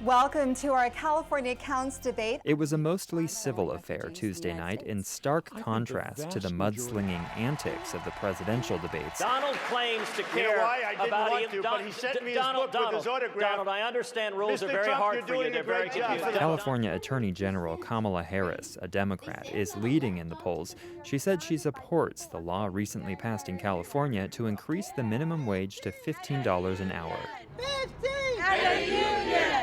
Welcome to our California Counts debate. It was a mostly civil affair Tuesday night, in stark contrast to the mudslinging antics of the presidential debates. Donald claims to care about him. But he sent me his book with his autograph. Donald, I understand rules are very hard for you. They're very confusing. California Attorney General Kamala Harris, a Democrat, is leading in the polls. She said she supports the law recently passed in California to increase the minimum wage to $15 an hour.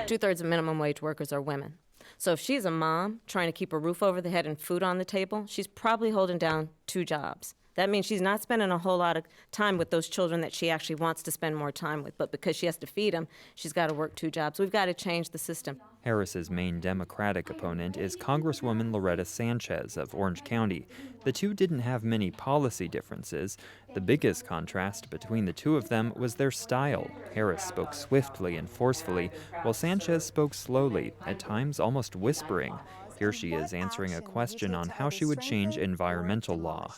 2/3 of minimum wage workers are women. So if she's a mom trying to keep a roof over the head and food on the table, she's probably holding down 2 jobs. That means she's not spending a whole lot of time with those children that she actually wants to spend more time with. But because she has to feed them, she's got to work 2 jobs. We've got to change the system. Harris's main Democratic opponent is Congresswoman Loretta Sanchez of Orange County. The two didn't have many policy differences. The biggest contrast between the two of them was their style. Harris spoke swiftly and forcefully, while Sanchez spoke slowly, at times almost whispering. Here she is answering a question on how she would change environmental law.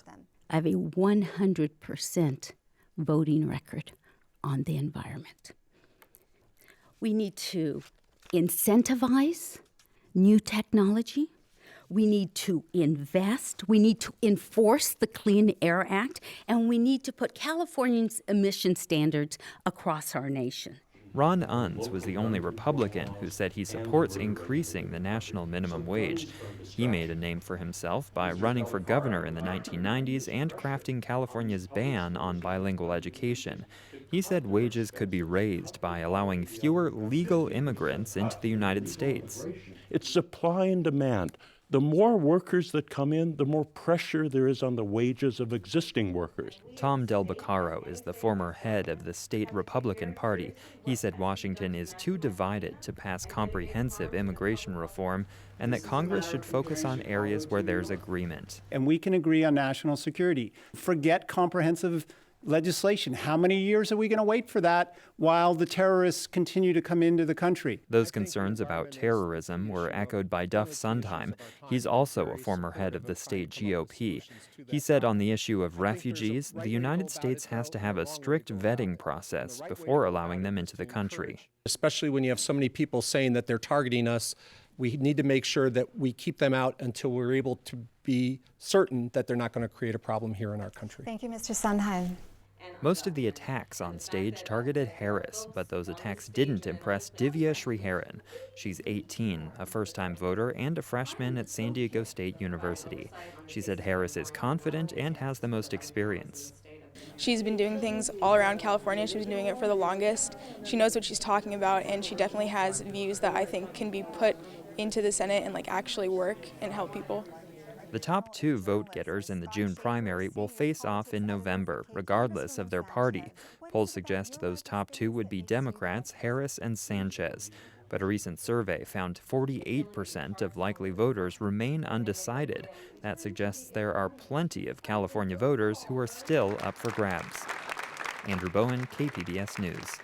I have a 100% voting record on the environment. We need to incentivize new technology. We need to invest. We need to enforce the Clean Air Act. And we need to put California's emission standards across our nation. Ron Unz was the only Republican who said he supports increasing the national minimum wage. He made a name for himself by running for governor in the 1990s and crafting California's ban on bilingual education. He said wages could be raised by allowing fewer legal immigrants into the United States. It's supply and demand. The more workers that come in, the more pressure there is on the wages of existing workers. Tom Del Beccaro is the former head of the state Republican Party. He said Washington is too divided to pass comprehensive immigration reform and that Congress should focus on areas where there's agreement. And we can agree on national security. Forget comprehensive legislation. How many years are we going to wait for that while the terrorists continue to come into the country? Those concerns about terrorism were echoed by Duff Sondheim. He's also a former head of the state GOP. He said on the issue of refugees, the United States has to have a strict vetting process before allowing them into the country. Especially when you have so many people saying that they're targeting us, we need to make sure that we keep them out until we're able to be certain that they're not going to create a problem here in our country. Thank you, Mr. Sondheim. Most of the attacks on stage targeted Harris, but those attacks didn't impress Divya Sriharan. She's 18, a first-time voter, and a freshman at San Diego State University. She said Harris is confident and has the most experience. She's been doing things all around California. She's been doing it for the longest. She knows what she's talking about, and she definitely has views that I think can be put into the Senate and actually work and help people. The top 2 vote-getters in the June primary will face off in November, regardless of their party. Polls suggest those top 2 would be Democrats, Harris and Sanchez. But a recent survey found 48% of likely voters remain undecided. That suggests there are plenty of California voters who are still up for grabs. Andrew Bowen, KPBS News.